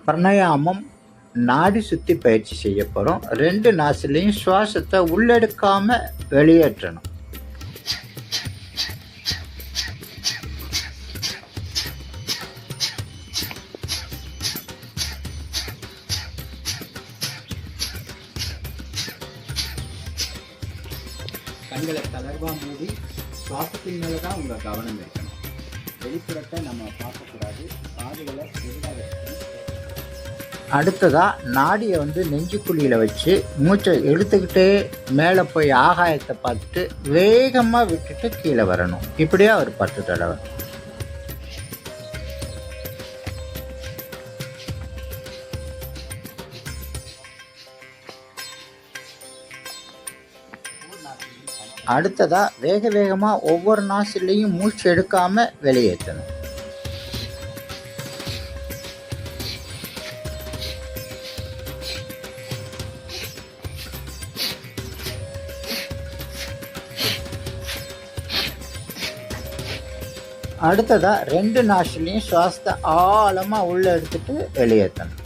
பிராணாயாமம் நாடி சுத்தி பயிற்சி செய்ய போகிறோம். 2 நாசிலையும் சுவாசத்தை உள்ளெடுக்காம வெளியேற்றணும். கண்களை தளர்வாக மூடி சுவாசத்தின் மேலே தான் உங்கள் கவனம் இருக்கணும். வெளிப்புறத்தை நம்ம பார்க்கக்கூடாது. காதுகளை பெரிதாக இருக்கணும். அடுத்ததாக நாடியை நெஞ்சுக்குழியில் வச்சு மூச்சை இழுத்துக்கிட்டே மேலே போய் ஆகாயத்தை பார்த்துட்டு வேகமாக விட்டுட்டு கீழே வரணும். இப்படியே ஒரு 10 தடவை. அடுத்ததாக வேக வேகமாக ஒவ்வொரு நாசிலையும் மூச்சு எடுக்காமல் வெளியேற்றணும். அடுத்ததாக 2 நாசிலையும் சுவாசத்தை ஆழமாக உள்ளே எடுத்துட்டு வெளியேற்றணும்.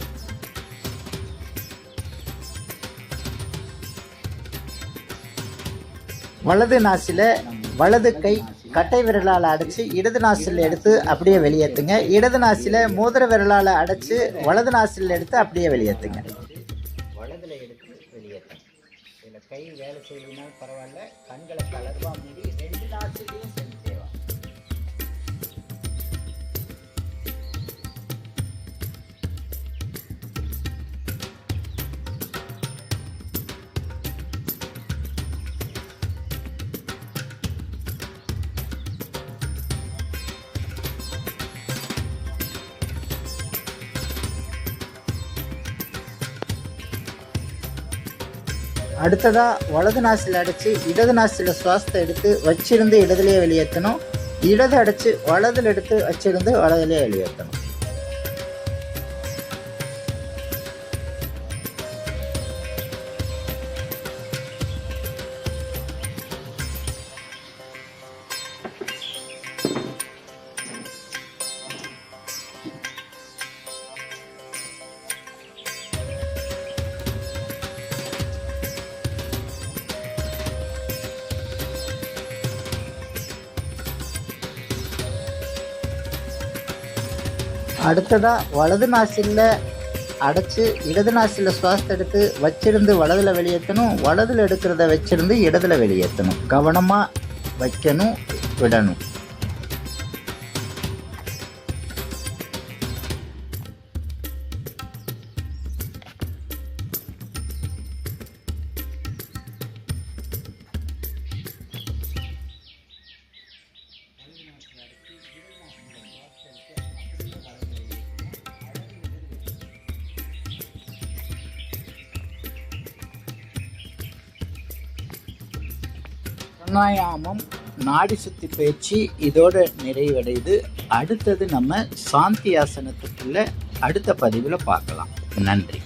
வலது நாசில வலது கை கட்டை விரலால் அடைச்சி இடது நாசில் எடுத்து அப்படியே வெளியேற்றுங்க. இடது நாசில மோதிர விரலால் அடைச்சி வலது நாசில் எடுத்து அப்படியே வெளியேற்றுங்க. வலதுல எடுத்து வெளியேற்றுங்க. இதில் கை வேலை செய்யலாம் பரவாயில்ல. கண்களை தளர்வா மூடி 2 நாசிலையும் செலுத்தேவா. அடுத்ததாக வலது நாசில் அடைச்சி இடது நாசில் சுவாசத்தை எடுத்து வச்சிருந்து இடதுலேயே வெளியேற்றணும். இடது அடைச்சி வலதில் எடுத்து வச்சிருந்து வலதுலேயே வெளியேற்றணும். அடுத்ததாக வலது நாசில் அடைச்சி இடது நாசில் சுவாசத்தை எடுத்து வச்சிருந்து வலதில் வெளியேற்றணும். வலதில் எடுக்கிறத வச்சிருந்து இடத்துல வெளியேற்றணும். கவனமாக வைக்கணும், விடணும். பிராணாயாமம் நாடி சுத்தி பயிற்சி இதோட நிறைவடையுது. அடுத்தது நம்ம சாந்தி ஆசனத்துக்குள்ள அடுத்த பதிவில் பார்க்கலாம். நன்றி.